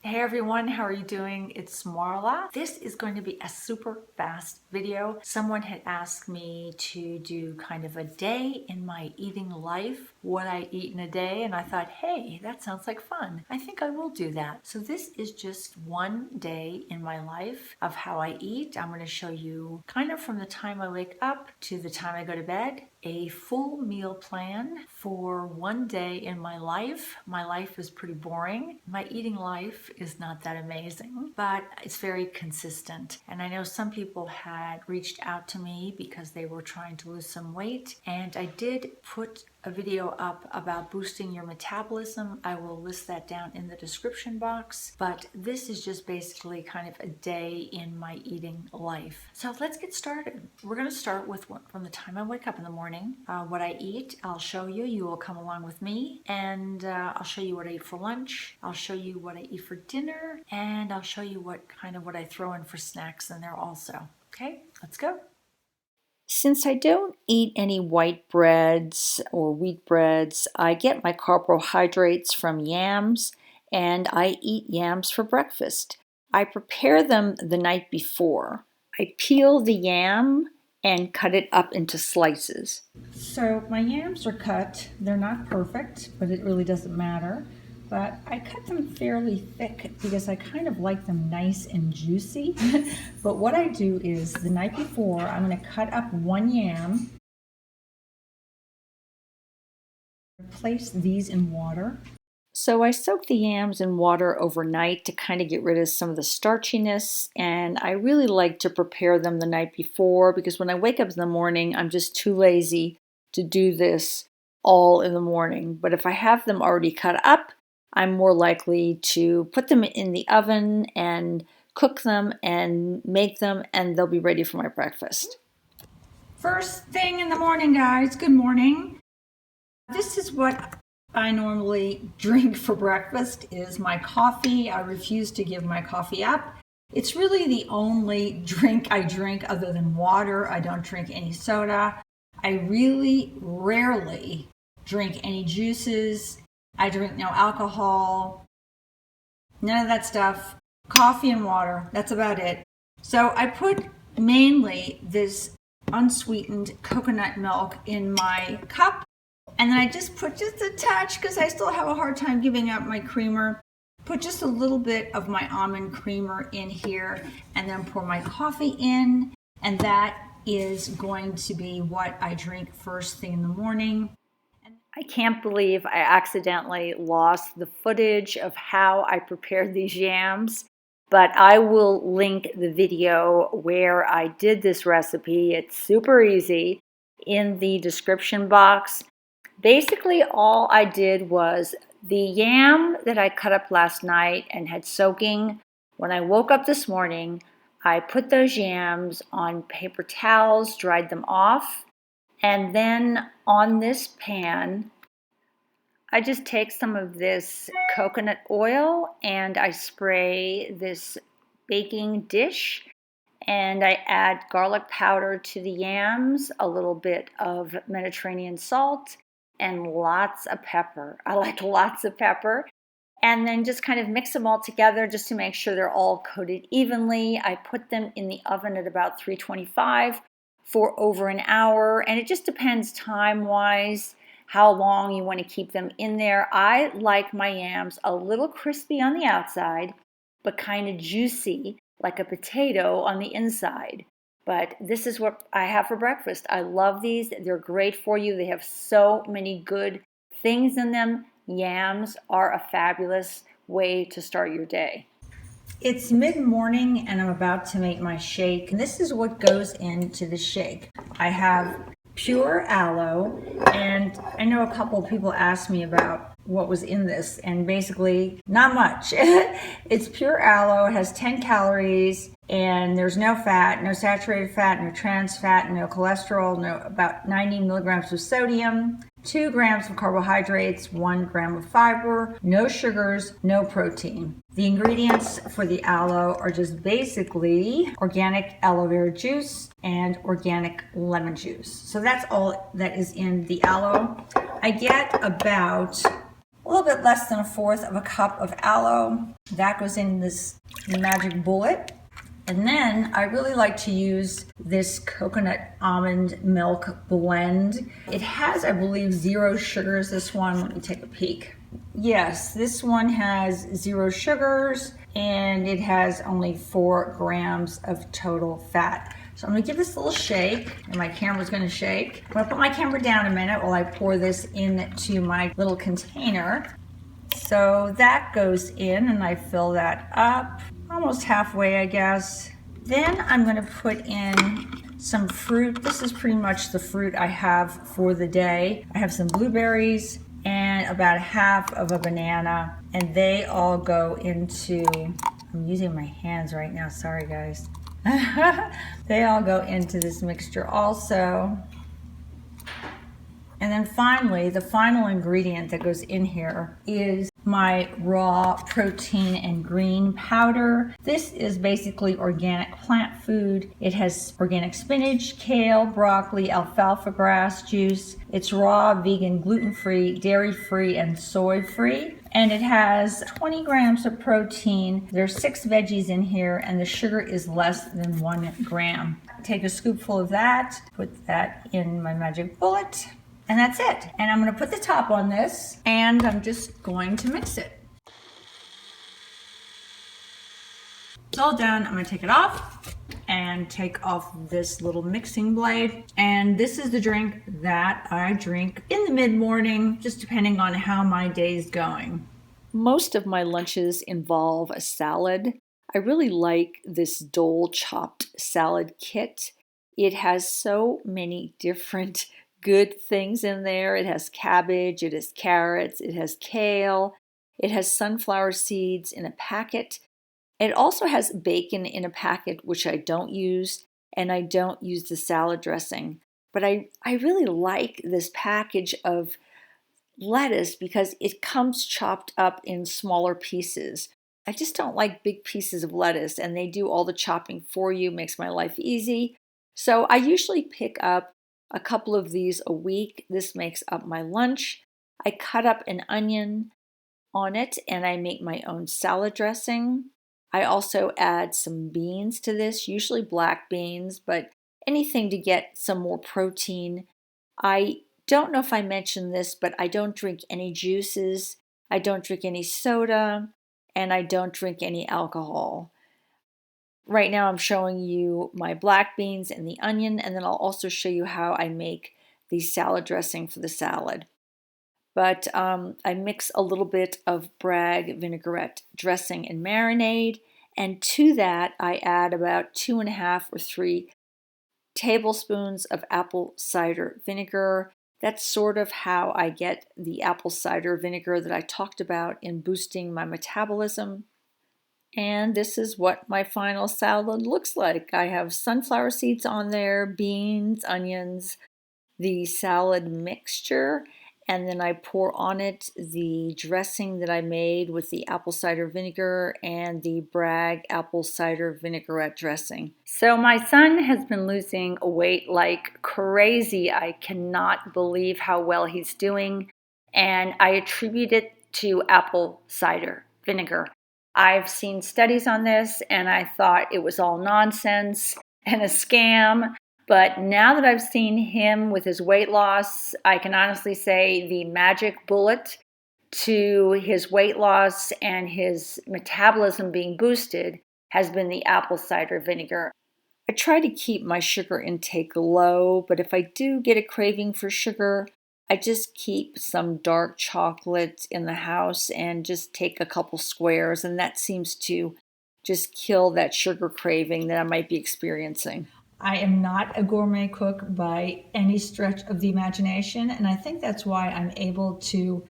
Hey everyone, how are you doing? It's Marla. This is going to be a super fast video. Someone had asked me to do kind of a day in my eating life, what I eat in a day, and I thought, hey, that sounds like fun. I think I will do that. So this is just one day in my life of how I eat. I'm going to show you kind of from the time I wake up to the time I go to bed, a full meal plan for one day in my life. My life is pretty boring. My eating life is not that amazing, but it's very consistent. And I know some people had reached out to me because they were trying to lose some weight, and I did put a video up about boosting your metabolism. I will list that down in the description box, but this is just basically kind of a day in my eating life. So let's get started. We're going to start with from the time I wake up in the morning, what I eat. I'll show you. You will come along with me, and I'll show you what I eat for lunch. I'll show you what I eat for dinner, and I'll show you what I throw in for snacks in there also. Okay, let's go. Since I don't eat any white breads or wheat breads, I get my carbohydrates from yams, and I eat yams for breakfast. I prepare them the night before. I peel the yam and cut it up into slices. So my yams are cut. They're not perfect, but it really doesn't matter. But I cut them fairly thick because I kind of like them nice and juicy. But what I do is the night before, I'm going to cut up one yam, place these in water. So I soak the yams in water overnight to kind of get rid of some of the starchiness, and I really like to prepare them the night before because when I wake up in the morning, I'm just too lazy to do this all in the morning. But if I have them already cut up, I'm more likely to put them in the oven and cook them and make them, and they'll be ready for my breakfast. First thing in the morning, guys, good morning. This is what I normally drink for breakfast is my coffee. I refuse to give my coffee up. It's really the only drink I drink other than water. I don't drink any soda. I really rarely drink any juices. I drink no alcohol, none of that stuff. Coffee and water, that's about it. So I put mainly this unsweetened coconut milk in my cup. And then I just put just a touch, because I still have a hard time giving up my creamer. Put just a little bit of my almond creamer in here, and then pour my coffee in. And that is going to be what I drink first thing in the morning. I can't believe I accidentally lost the footage of how I prepared these yams, but I will link the video where I did this recipe. It's super easy in the description box. Basically, all I did was the yam that I cut up last night and had soaking. When I woke up this morning, I put those yams on paper towels, dried them off, and then on this pan, I just take some of this coconut oil and I spray this baking dish, and I add garlic powder to the yams, a little bit of Mediterranean salt, and lots of pepper. I like lots of pepper. And then just kind of mix them all together just to make sure they're all coated evenly. I put them in the oven at about 325 for over an hour, and it just depends time-wise how long you want to keep them in there. I like my yams a little crispy on the outside, but kind of juicy, like a potato on the inside. But this is what I have for breakfast. I love these. They're great for you. They have so many good things in them. Yams are a fabulous way to start your day. It's mid-morning and I'm about to make my shake. And this is what goes into the shake. I have pure aloe, and I know a couple of people asked me about what was in this, and basically not much. It's pure aloe, it has 10 calories, and there's no fat, no saturated fat, no trans fat, no cholesterol, about 90 milligrams of sodium, 2 grams of carbohydrates, 1 gram of fiber, no sugars, no protein. The ingredients for the aloe are just basically organic aloe vera juice and organic lemon juice. So that's all that is in the aloe. I get about little bit less than 1/4 of a cup of aloe. That goes in this magic bullet. And then I really like to use this coconut almond milk blend. It has, I believe, 0 sugars, this one. Let me take a peek. Yes, this one has 0 sugars and it has only 4 grams of total fat. So I'm gonna give this a little shake, and my camera's gonna shake. I'm gonna put my camera down a minute while I pour this into my little container. So that goes in and I fill that up, almost halfway, I guess. Then I'm gonna put in some fruit. This is pretty much the fruit I have for the day. I have some blueberries and about 1/2 of a banana, and they all go into, I'm using my hands right now, sorry guys. They all go into this mixture also. And then finally, the final ingredient that goes in here is my raw protein and green powder. This is basically organic plant food. It has organic spinach, kale, broccoli, alfalfa grass juice. It's raw, vegan, gluten-free, dairy-free, and soy-free. And it has 20 grams of protein. There's 6 veggies in here, and the sugar is less than 1 gram. Take a scoopful of that, put that in my magic bullet. And that's it. And I'm gonna put the top on this and I'm just going to mix it. It's all done. I'm gonna take it off and take off this little mixing blade. And this is the drink that I drink in the mid-morning, just depending on how my day's going. Most of my lunches involve a salad. I really like this Dole chopped salad kit. It has so many different good things in there. It has cabbage, it has carrots, it has kale, it has sunflower seeds in a packet. It also has bacon in a packet, which I don't use, and I don't use the salad dressing. But I really like this package of lettuce because it comes chopped up in smaller pieces. I just don't like big pieces of lettuce, and they do all the chopping for you, makes my life easy. So I usually pick up a couple of these a week. This makes up my lunch. I cut up an onion on it and I make my own salad dressing. I also add some beans to this, usually black beans, but anything to get some more protein. I don't know if I mentioned this, but I don't drink any juices. I don't drink any soda, and I don't drink any alcohol. Right now I'm showing you my black beans and the onion, and then I'll also show you how I make the salad dressing for the salad. But I mix a little bit of Bragg vinaigrette dressing and marinade, and to that I add about 2.5 or 3 tablespoons of apple cider vinegar. That's sort of how I get the apple cider vinegar that I talked about in boosting my metabolism. And this is what my final salad looks like. I have sunflower seeds on there, beans, onions, the salad mixture, and then I pour on it the dressing that I made with the apple cider vinegar and the Bragg apple cider vinaigrette dressing. So my son has been losing weight like crazy. I cannot believe how well he's doing, and I attribute it to apple cider vinegar. I've seen studies on this and I thought it was all nonsense and a scam. But now that I've seen him with his weight loss, I can honestly say the magic bullet to his weight loss and his metabolism being boosted has been the apple cider vinegar. I try to keep my sugar intake low, but if I do get a craving for sugar, I just keep some dark chocolate in the house and just take a couple squares, and that seems to just kill that sugar craving that I might be experiencing. I am not a gourmet cook by any stretch of the imagination, and I think that's why I'm able to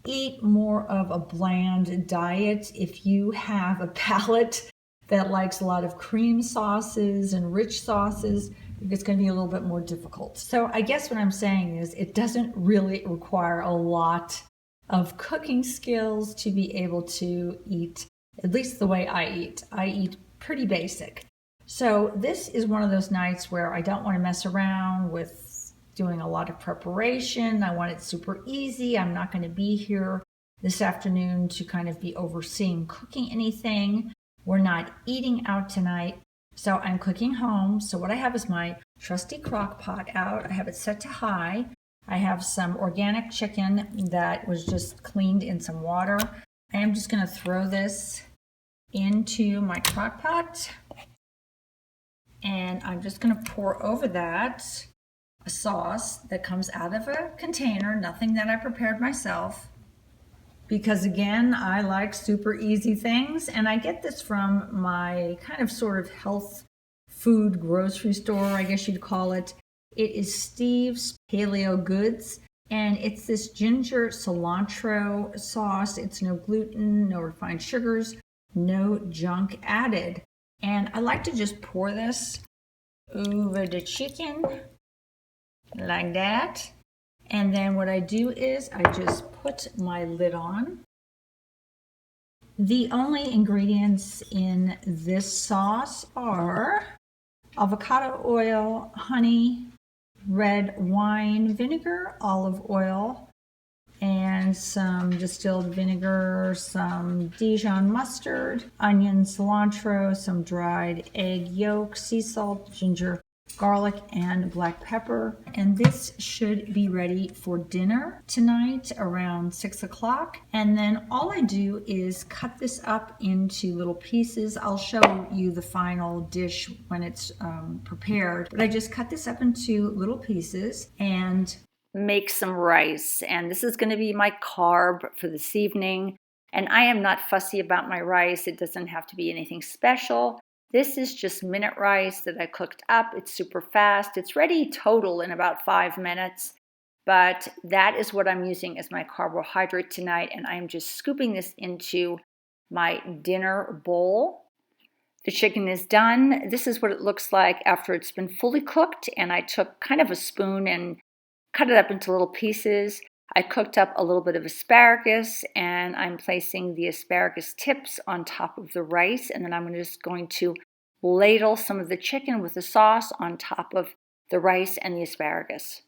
eat more of a bland diet. If you have a palate that likes a lot of cream sauces and rich sauces, it's going to be a little bit more difficult. So I guess what I'm saying is it doesn't really require a lot of cooking skills to be able to eat, at least the way I eat. I eat pretty basic. So this is one of those nights where I don't want to mess around with doing a lot of preparation. I want it super easy. I'm not going to be here this afternoon to kind of be overseeing cooking anything. We're not eating out tonight, so I'm cooking home. So what I have is my trusty crock pot out. I have it set to high. I have some organic chicken that was just cleaned in some water. I am just going to throw this into my crock pot, and I'm just going to pour over that a sauce that comes out of a container, nothing that I prepared myself, because again, I like super easy things, and I get this from my kind of sort of health food grocery store, I guess you'd call it. It is Steve's Paleo Goods, and it's this ginger cilantro sauce. It's no gluten, no refined sugars, no junk added. And I like to just pour this over the chicken like that. And then what I do is I just put my lid on. The only ingredients in this sauce are avocado oil, honey, red wine vinegar, olive oil, and some distilled vinegar, some Dijon mustard, onion, cilantro, some dried egg yolk, sea salt, ginger, garlic, and black pepper. And this should be ready for dinner tonight around 6 o'clock. And then all I do is cut this up into little pieces. I'll show you the final dish when it's prepared, but I just cut this up into little pieces and make some rice. And this is going to be my carb for this evening. And I am not fussy about my rice. It doesn't have to be anything special. This is just minute rice that I cooked up. It's super fast. It's ready total in about 5 minutes. But that is what I'm using as my carbohydrate tonight. And I'm just scooping this into my dinner bowl. The chicken is done. This is what it looks like after it's been fully cooked. And I took kind of a spoon and cut it up into little pieces. I cooked up a little bit of asparagus, and I'm placing the asparagus tips on top of the rice, and then I'm just going to ladle some of the chicken with the sauce on top of the rice and the asparagus.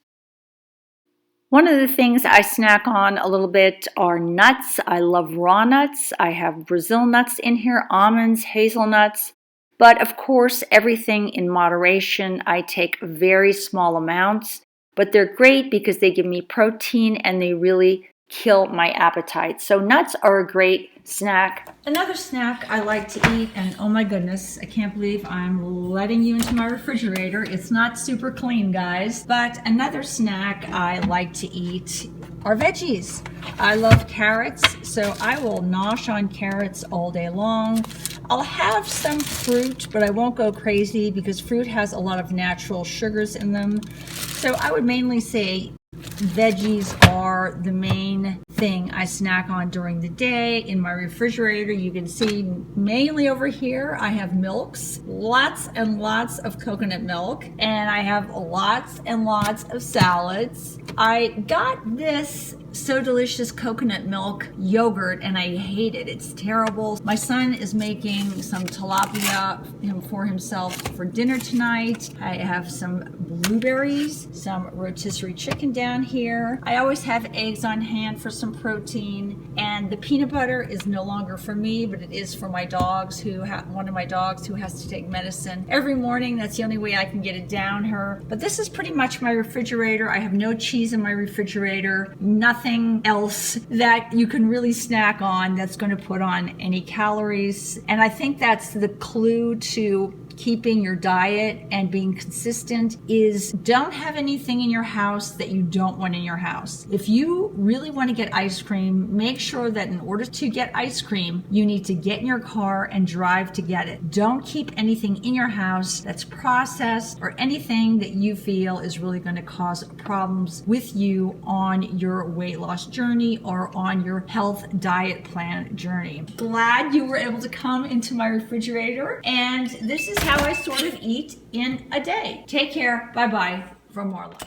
One of the things I snack on a little bit are nuts. I love raw nuts. I have Brazil nuts in here, almonds, hazelnuts, but of course everything in moderation. I take very small amounts. But they're great because they give me protein and they really kill my appetite. So nuts are a great snack. Another snack I like to eat, and oh my goodness, I can't believe I'm letting you into my refrigerator. It's not super clean, guys. But another snack I like to eat are veggies. I love carrots, so I will nosh on carrots all day long. I'll have some fruit, but I won't go crazy because fruit has a lot of natural sugars in them. So I would mainly say veggies are the main thing I snack on during the day. In my refrigerator, you can see mainly over here, I have milks, lots and lots of coconut milk, and I have lots and lots of salads. I got this So Delicious coconut milk yogurt and I hate it. It's terrible. My son is making some tilapia for himself for dinner tonight. I have some blueberries, some rotisserie chicken down here. I always have eggs on hand for some protein, and the peanut butter is no longer for me, but it is for my dogs one of my dogs who has to take medicine every morning. That's the only way I can get it down her. But this is pretty much my refrigerator. I have no cheese in my refrigerator, nothing else that you can really snack on that's going to put on any calories. And I think that's the clue to keeping your diet and being consistent is don't have anything in your house that you don't want in your house. If you really want to get ice cream, make sure that in order to get ice cream, you need to get in your car and drive to get it. Don't keep anything in your house that's processed or anything that you feel is really going to cause problems with you on your weight loss journey or on your health diet plan journey. Glad you were able to come into my refrigerator, and this is how I sort of eat in a day. Take care. Bye-bye from Marla.